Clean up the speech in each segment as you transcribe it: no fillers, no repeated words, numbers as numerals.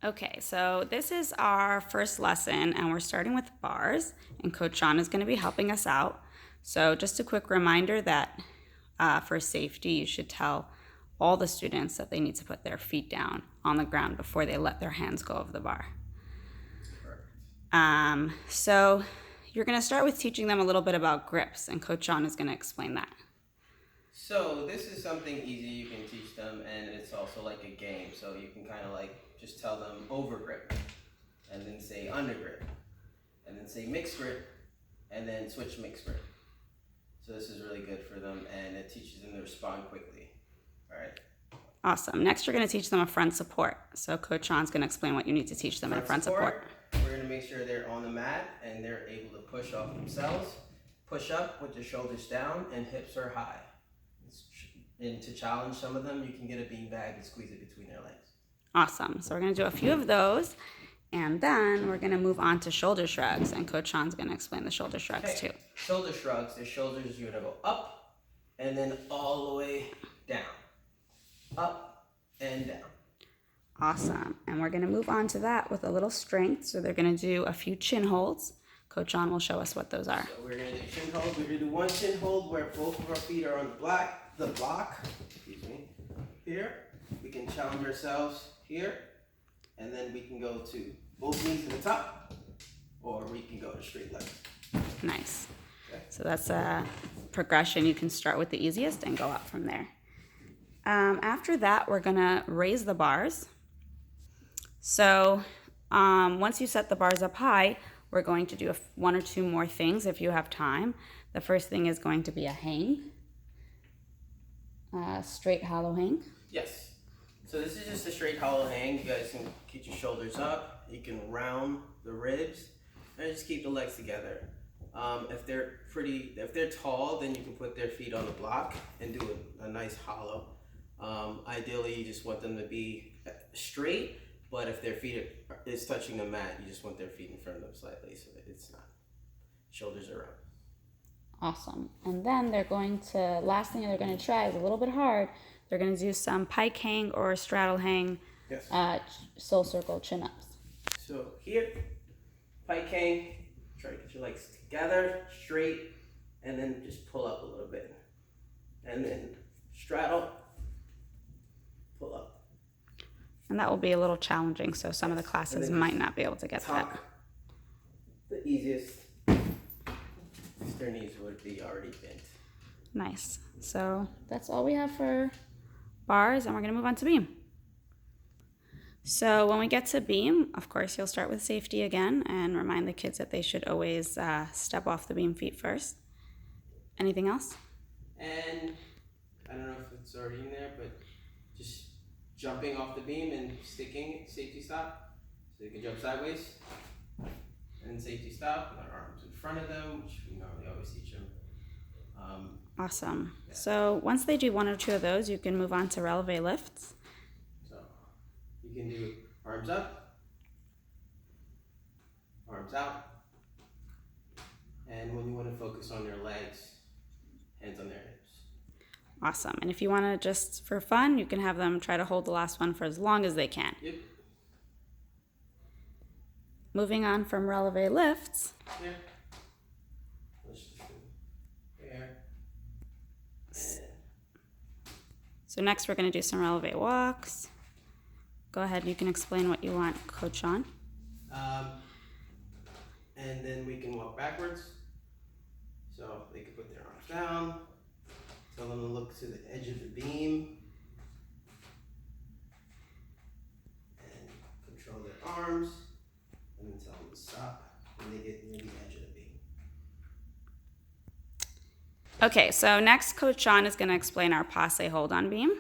Okay, so this is our first lesson, and we're starting with bars, and Coach Sean is going to be helping us out. So just a quick reminder that for safety, you should tell all the students that they need to put their feet down on the ground before they let their hands go of the bar. So you're going to start with teaching them a little bit about grips, and Coach Sean is going to explain that. So this is something easy you can teach them, and it's also like a game. So you can kind of like just tell them over grip, and then say under grip, and then say mixed grip, and then switch mixed grip. So this is really good for them, and it teaches them to respond quickly. All right. Awesome. Next, you're going to teach them a front support. So Coach Sean's going to explain what you need to teach them in front support. We're going to make sure they're on the mat and they're able to push off themselves. Push up with their shoulders down and hips are high. And to challenge some of them, you can get a bean bag and squeeze it between their legs. Awesome. So we're going to do a few of those, and then we're going to move on to shoulder shrugs, and Coach Sean's going to explain the shoulder shrugs too. Shoulder shrugs, the shoulders, you're going to go up and then all the way down. Up and down. Awesome. And we're going to move on to that with a little strength. So they're going to do a few chin holds. Coach Sean will show us what those are. So we're going to do chin hold. We're going to do one chin hold where both of our feet are on the block, here. We can challenge ourselves here, and then we can go to both knees at the top, or we can go to straight legs. Nice. Okay. So that's a progression. You can start with the easiest and go up from there. After that, we're going to raise the bars. So once you set the bars up high, we're going to do one or two more things if you have time. The first thing is going to be a hang. Straight hollow hang. Yes. So this is just a straight hollow hang. You guys can keep your shoulders up. You can round the ribs and just keep the legs together. If they're tall, then you can put their feet on the block and do a nice hollow. Ideally, you just want them to be straight, but if their feet is touching the mat, you just want their feet in front of them slightly so that it's not shoulders around. Awesome. And then last thing they're going to try is a little bit hard. They're going to do some pike hang or straddle hang, yes. Soul circle chin ups. So here, pike hang, try to get your legs together, straight, and then just pull up a little bit. And then straddle, pull up. And that will be a little challenging, so some of the classes might not be able to get that. The easiest. Their knees would be already bent. Nice. So that's all we have for bars, and we're going to move on to beam. So when we get to beam, of course, you'll start with safety again and remind the kids that they should always step off the beam feet first. Anything else? And I don't know if it's already in there, but just jumping off the beam and sticking safety stop. So you can jump sideways and safety stop with our arms in front of them, which we normally always teach them. Awesome. Yeah. So once they do one or two of those, you can move on to releve lifts. So you can do arms up, arms out, and when you want to focus on their legs, hands on their hips. Awesome. And if you want to just for fun, you can have them try to hold the last one for as long as they can. Yep. Moving on from releve lifts. Here. Let's just do there. So next we're going to do some releve walks. Go ahead, you can explain what you want, Coach Sean. And then we can walk backwards. So they can put their arms down. Tell them to look to the edge of the beam. And control their arms. And then tell them to stop when they get near the edge of the beam. Okay, so next Coach Sean is going to explain our passe hold on beam.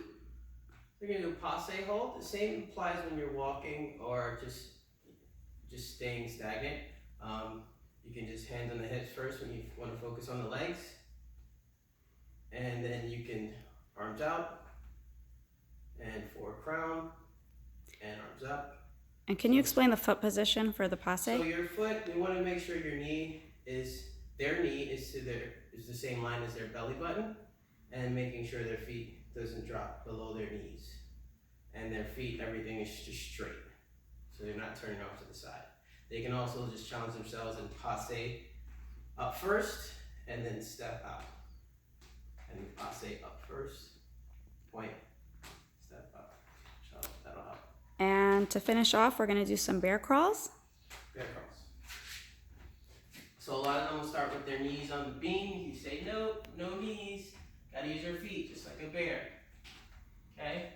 We're going to do a passe hold. The same applies when you're walking or just staying stagnant. You can just hands on the hips first when you want to focus on the legs. And then you can arms out and forward crown and arms up. And can you explain the foot position for the passe? So your foot, you want to make sure their knee is the same line as their belly button, and making sure their feet doesn't drop below their knees. And their feet, everything is just straight. so they're not turning off to the side. They can also just challenge themselves and passe up first and then step out. And passe up first, point, step up. So that'll help. And to finish off, we're gonna do some bear crawls. Bear crawls. So a lot of them will start with their knees on the beam. You say, no, no knees. Gotta use your feet, just like a bear. Okay?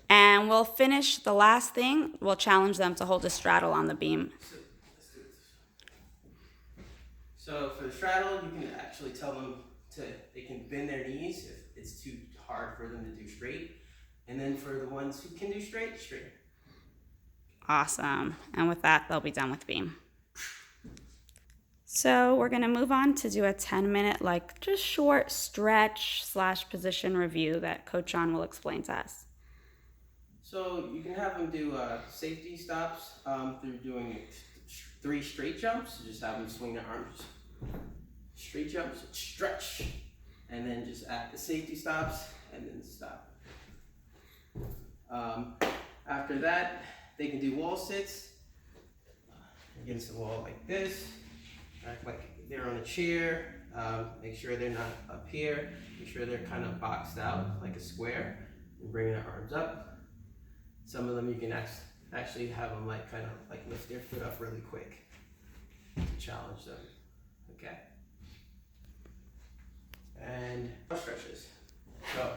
And we'll finish the last thing. We'll challenge them to hold a straddle on the beam. So let's do it. So for the straddle, you can actually tell them they can bend their knees if it's too hard for them to do straight. And then for the ones who can do straight, straight. Awesome. And with that, they'll be done with beam. So we're gonna move on to do a 10-minute, like just short stretch / position review that Coach John will explain to us. So you can have them do safety stops through doing 3 straight jumps. Just have them swing their arms. Straight jumps, stretch, and then just add the safety stops and then stop. After that, they can do wall sits against the wall like this. Act like they're on a chair. Make sure they're not up here. Make sure they're kind of boxed out like a square and bring their arms up. Some of them you can actually have them like kind of like lift their foot up really quick to challenge them. Okay. And stretches. So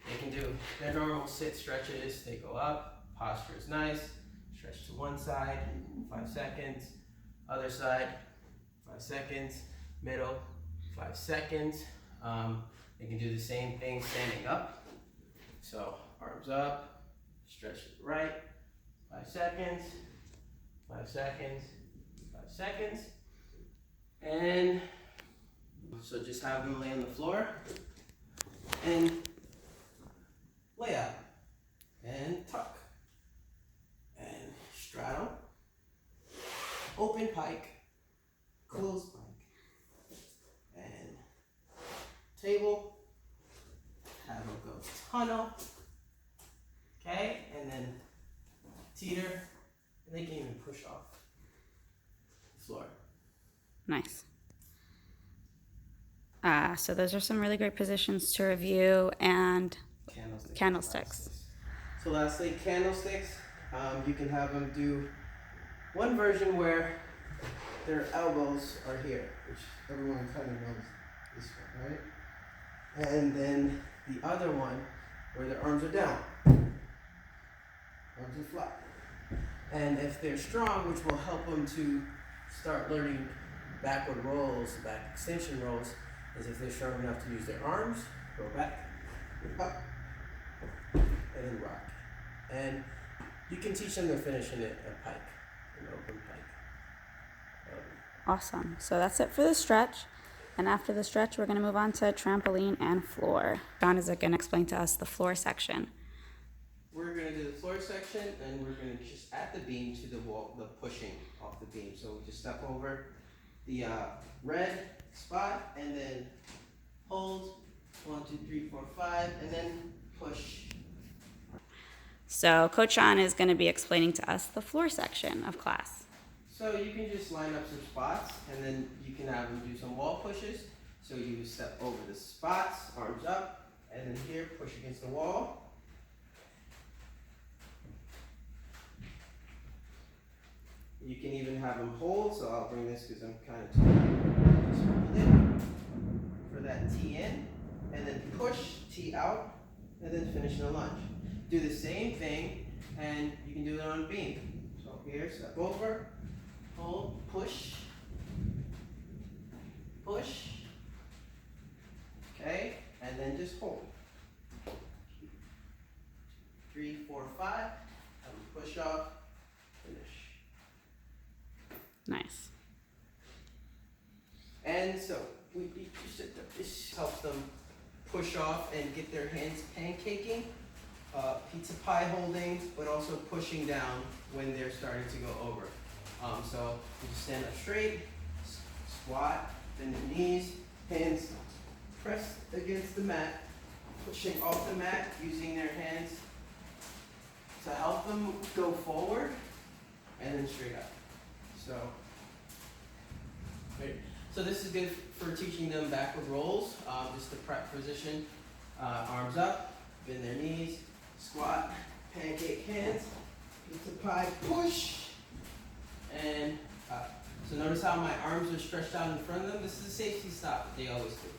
they can do their normal sit stretches. They go up, posture is nice. Stretch to one side, 5 seconds. Other side, 5 seconds. Middle, 5 seconds. They can do the same thing standing up. So arms up. Stretch to the right, 5 seconds, 5 seconds, 5 seconds. And so just have them lay on the floor and lay out and tuck and straddle, open pike, close pike, and table, have them go tunnel. Okay, and then teeter, and they can even push off the floor. Nice. So those are some really great positions to review, and candlesticks. So lastly, candlesticks. You can have them do one version where their elbows are here, which everyone kind of knows this one, right? And then the other one where their arms are down. Arms are flat. And if they're strong, which will help them to start learning backward rolls, back extension rolls, is if they're strong enough to use their arms, go back, up, and then rock. And you can teach them to finish in a pike, an open pike. Awesome. So that's it for the stretch. And after the stretch, we're going to move on to trampoline and floor. John is going to explain to us the floor section. We're going to do the floor section, and we're going to just add the beam to the wall, the pushing off the beam. So we just step over the red spot, and then hold 1, 2, 3, 4, 5, and then push. So Coach John is going to be explaining to us the floor section of class. So you can just line up some spots, and then you can have them do some wall pushes. So you step over the spots, arms up, and then here, push against the wall. You can even have them hold, so I'll bring this because I'm kind of too for that T in, and then push, T out, and then finish in a lunge. Do the same thing, and you can do it on beam. So here, step over, hold, push, push, okay, and then just hold. 3, 4, 5, and push off, finish. Nice. And so this helps them push off and get their hands pancaking, pizza pie holding, but also pushing down when they're starting to go over. So you just stand up straight, squat, bend your knees, hands pressed against the mat, pushing off the mat, using their hands to help them go forward and then straight up. So, right. So this is good for teaching them backward rolls, just the prep position, arms up, bend their knees, squat, pancake hands, pizza pie push, and up. So notice how my arms are stretched out in front of them. This is a safety stop that they always do.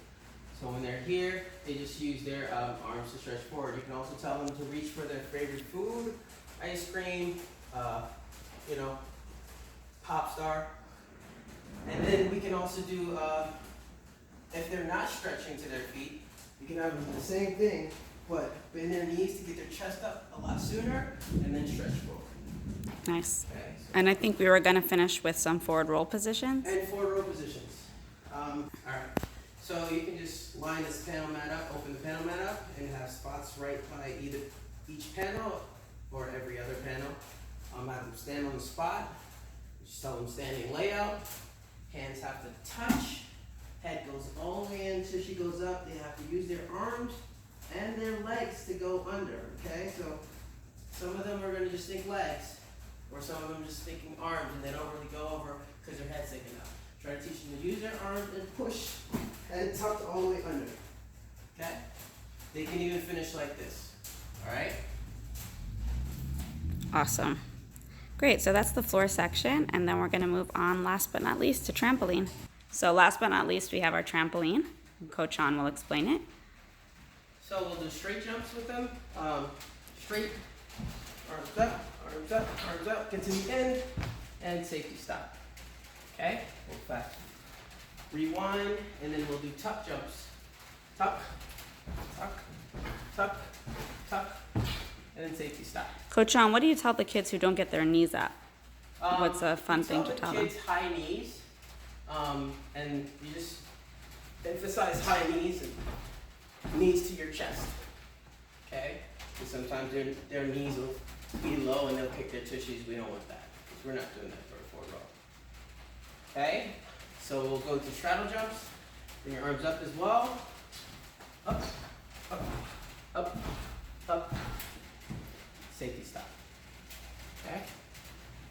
So when they're here, they just use their arms to stretch forward. You can also tell them to reach for their favorite food, ice cream, you know, Pop Star. And then we can also do, if they're not stretching to their feet, you can have them do the same thing, but bend their knees to get their chest up a lot sooner, and then stretch forward. Nice. Okay, so And I think we were going to finish with some forward roll positions. and forward row positions. All right. So you can just line this panel mat up, open the panel mat up, and have spots right by either each panel or every other panel. Have them stand on the spot. Just tell them standing layout. Hands have to touch. Head goes all the way in until she goes up. They have to use their arms and their legs to go under. Okay, so some of them are going to just think legs, or some of them just thinking arms, and they don't really go over because their head's sticking out. Try to teach them to use their arms and push, head tucked all the way under. Okay? They can even finish like this. Alright? Awesome. Great, so that's the floor section, and then we're going to move on, last but not least, to trampoline. So last but not least, we have our trampoline. Coach Sean will explain it. So we'll do straight jumps with them. Straight, arms up, arms up, arms up, get to the end, and safety stop. Okay? We'll back. Rewind, and then we'll do tuck jumps. Tuck, tuck, tuck, tuck, and then safety stop. Coach Sean, what do you tell the kids who don't get their knees up? What's a fun thing to tell them? Kids high knees, and you just emphasize high knees and knees to your chest. Okay? Because sometimes their knees will be low and they'll kick their tushies. We don't want that. We're not doing that for a forward roll. Okay? So we'll go to straddle jumps. Bring your arms up as well. Up, up, up, up. Safety stop. Okay?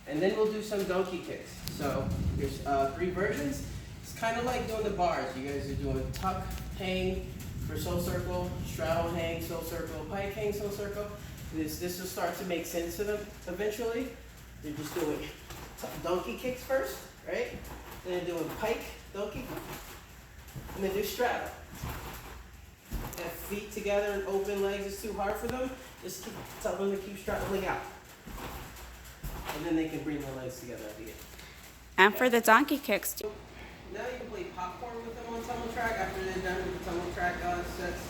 And then we'll do some donkey kicks. So there's 3 versions. It's kind of like doing the bars. You guys are doing tuck, hang for soul circle, straddle, hang, soul circle, pike, hang, soul circle. This will start to make sense to them eventually. You're just doing donkey kicks first, right? Then doing pike, donkey kick, and then do straddle. If feet together and open legs is too hard for them, just tell them to keep straddling out. And then they can bring their legs together at the end. And for the donkey kicks, Now you can play popcorn with them on tumble track after they're done with the tumble track sets.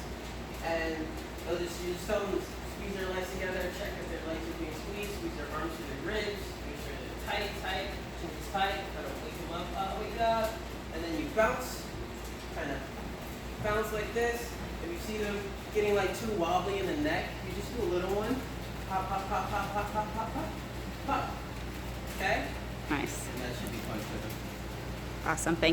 And you just tell them to squeeze their legs together, check if their legs are being squeezed, squeeze their arms to their ribs, make sure they're tight, chin is tight, try to wake them up, wake up. And then you bounce, kind of bounce like this. If you see them getting like too wobbly in the neck, you just do a little one. Pop, pop, pop, pop, pop, pop, pop, pop, pop. Okay? nice. And that should be fun for them. Awesome. Thank